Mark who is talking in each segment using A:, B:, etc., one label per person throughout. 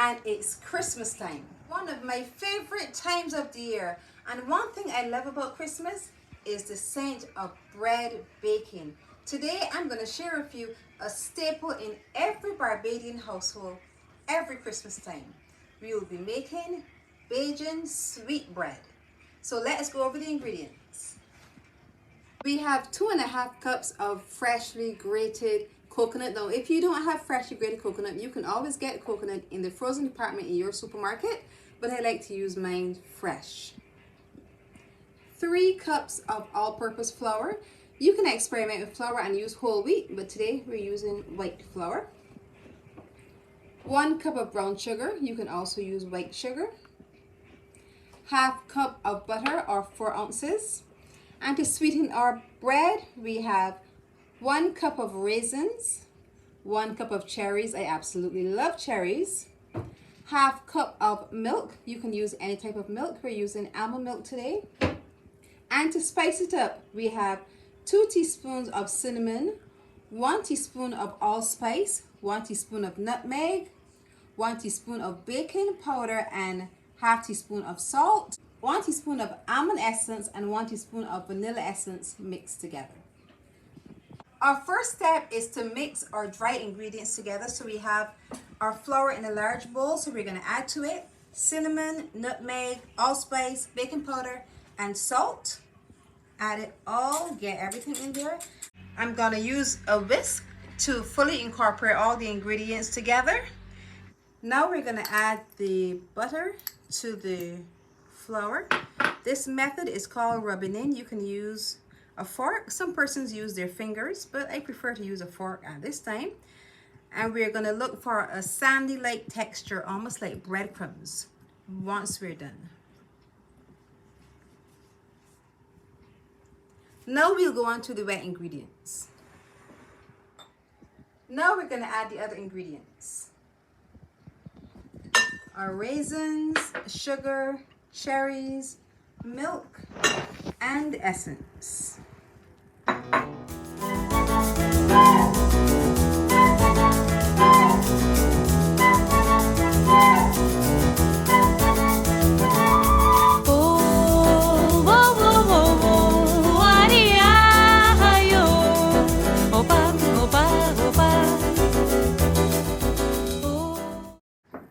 A: and it's Christmas time, one of my favorite times of the year. And one thing I love about Christmas is the scent of bread baking. Today I'm going to share with you a staple in every Barbadian household every Christmas time. We will be making BAJAN sweetbread. So let's go over the ingredients. We have 2.5 cups of freshly grated coconut. Now, if you don't have freshly grated coconut, you can always get coconut in the frozen department in your supermarket, but I like to use mine fresh. 3 cups of all-purpose flour. You can experiment with flour and use whole wheat, but today we're using white flour. 1 cup of brown sugar. You can also use white sugar. 1/2 cup of butter, or 4 ounces. And to sweeten our bread, we have 1 cup of raisins, 1 cup of cherries. I absolutely love cherries. 1/2 cup of milk. You can use any type of milk. We're using almond milk today. And to spice it up, we have 2 teaspoons of cinnamon, 1 teaspoon of allspice, 1 teaspoon of nutmeg, 1 teaspoon of baking powder, and 1/2 teaspoon of salt, 1 teaspoon of almond essence, and 1 teaspoon of vanilla essence mixed together. Our first step is to mix our dry ingredients together. So we have our flour in a large bowl. So we're going to add to it cinnamon, nutmeg, allspice, baking powder, and salt. Add it all, get everything in there. I'm going to use a whisk to fully incorporate all the ingredients together. Now we're going to add the butter to the flour. This method is called rubbing in. You can use a fork. Some persons use their fingers, but I prefer to use a fork at this time. And we're going to look for a sandy-like texture, almost like breadcrumbs, once we're done. Now we'll go on to the wet ingredients. Now we're going to add the other ingredients. Our raisins, sugar, cherries, milk, and essence.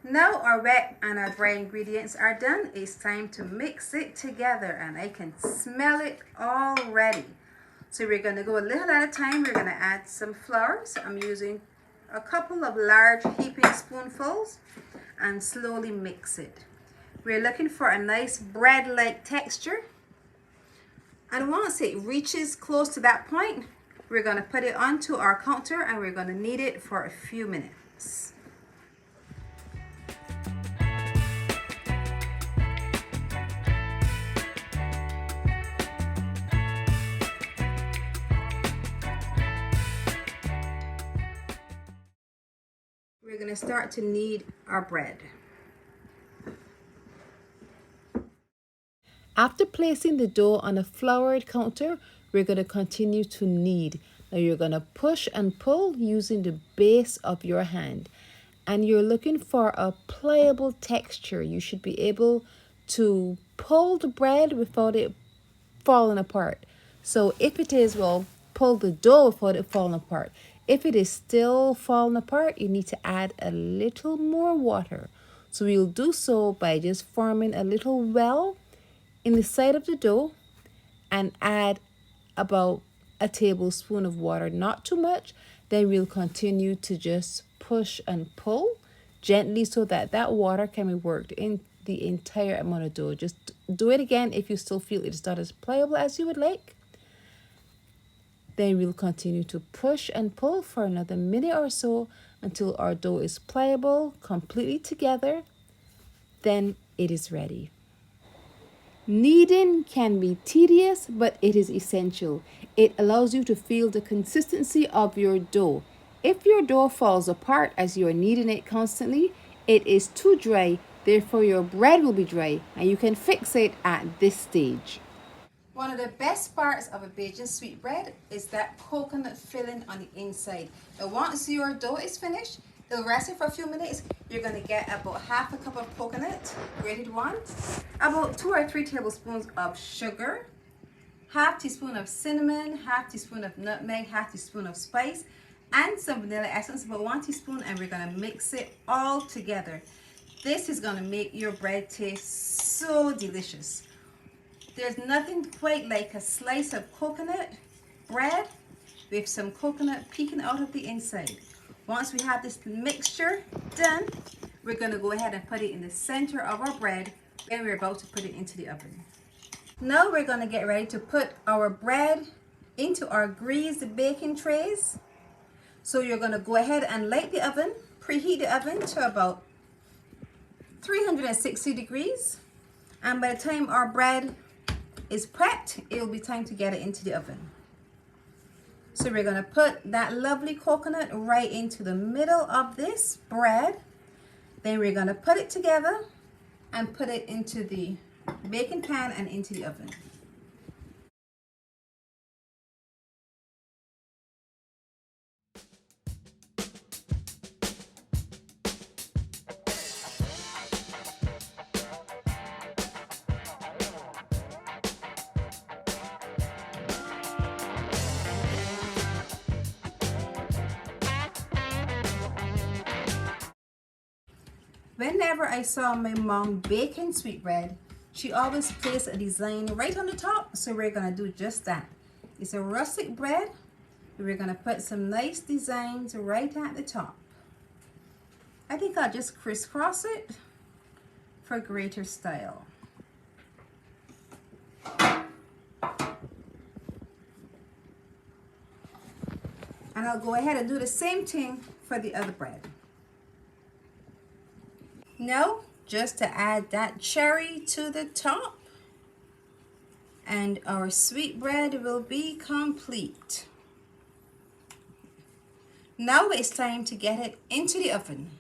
A: Now our wet and our dry ingredients are done. It's time to mix it together, and I can smell it already. So we're going to go a little at a time. We're going to add some flour. So I'm using a couple of large heaping spoonfuls and slowly mix it. We're looking for a nice bread-like texture. And once it reaches close to that point, we're going to put it onto our counter and we're going to knead it for a few minutes. We're going to start to knead our bread. After placing the dough on a floured counter, we're going to continue to knead. Now you're going to push and pull using the base of your hand. And you're looking for a pliable texture. You should be able to pull the bread without it falling apart. So if it is, well, pull the dough without it falling apart. If it is still falling apart, you need to add a little more water. So we'll do so by just forming a little well in the side of the dough and add about a tablespoon of water, not too much. Then we'll continue to just push and pull gently so that that water can be worked in the entire amount of dough. Just do it again if you still feel it's not as pliable as you would like. Then we'll continue to push and pull for another minute or so until our dough is pliable, completely together. Then it is ready. Kneading can be tedious, but it is essential. It allows you to feel the consistency of your dough. If your dough falls apart as you are kneading it constantly, it is too dry, therefore your bread will be dry, and you can fix it at this stage. One of the best parts of a BAJAN sweetbread is that coconut filling on the inside. Now once your dough is finished, It'll rest it for a few minutes. You're going to get about half a cup of coconut, grated one, about 2 or 3 tablespoons of sugar, half teaspoon of cinnamon, half teaspoon of nutmeg, half teaspoon of spice, and some vanilla essence, about 1 teaspoon, and we're going to mix it all together. This is going to make your bread taste so delicious. There's nothing quite like a slice of coconut bread with some coconut peeking out of the inside. Once we have this mixture done, we're going to go ahead and put it in the center of our bread, and we're about to put it into the oven. Now we're going to get ready to put our bread into our greased baking trays. So you're going to go ahead and light the oven, preheat the oven to about 360 degrees, and by the time our bread is prepped, it will be time to get it into the oven. So we're going to put that lovely coconut right into the middle of this bread. Then we're going to put it together and put it into the baking pan and into the oven. Whenever I saw my mom baking sweetbread, she always placed a design right on the top, so we're going to do just that. It's a rustic bread. We're going to put some nice designs right at the top. I think I'll just crisscross it for greater style. And I'll go ahead and do the same thing for the other bread. Now, just to add that cherry to the top, and our sweetbread will be complete. Now it's time to get it into the oven.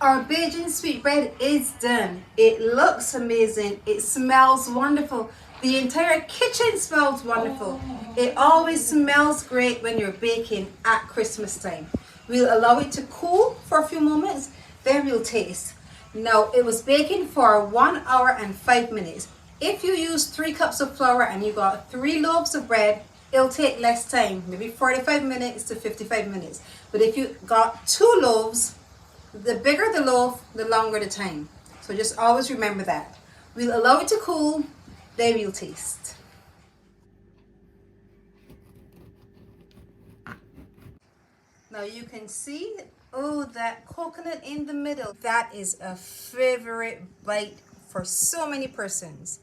A: Our BAJAN sweetbread is done. It looks amazing. It smells wonderful. The entire kitchen smells wonderful. It always smells great when you're baking at Christmas time. We'll allow it to cool for a few moments, then we'll taste. Now, it was baking for 1 hour and 5 minutes. If you use 3 cups of flour and you got 3 loaves of bread, it'll take less time, maybe 45 minutes to 55 minutes. But if you got 2 loaves, the bigger the loaf, the longer the time. So just always remember that. We'll allow it to cool, then we'll taste. Now you can see, oh, that coconut in the middle. That is a favorite bite for so many persons.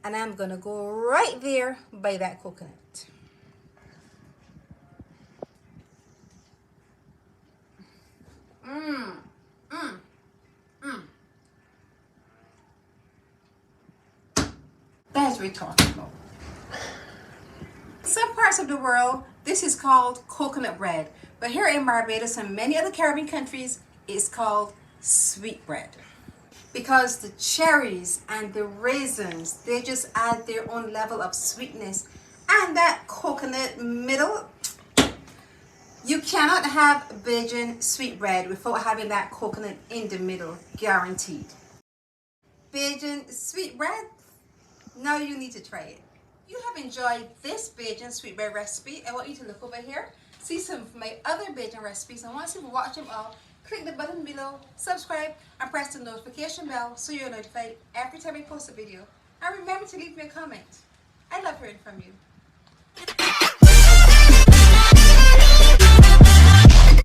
A: And I'm gonna go right there by that coconut. That's remarkable. Some parts of the world, this is called coconut bread. But here in Barbados and many other Caribbean countries, it's called sweetbread. Because the cherries and the raisins, they just add their own level of sweetness. And that coconut middle, you cannot have BAJAN sweetbread without having that coconut in the middle, guaranteed. BAJAN sweetbread, now you need to try it. You have enjoyed this BAJAN sweetbread recipe. I want you to look over here, see some of my other BAJAN recipes, and once you've watched them all, click the button below, subscribe, and press the notification bell so you're notified every time I post a video. And remember to leave me a comment. I love hearing from you.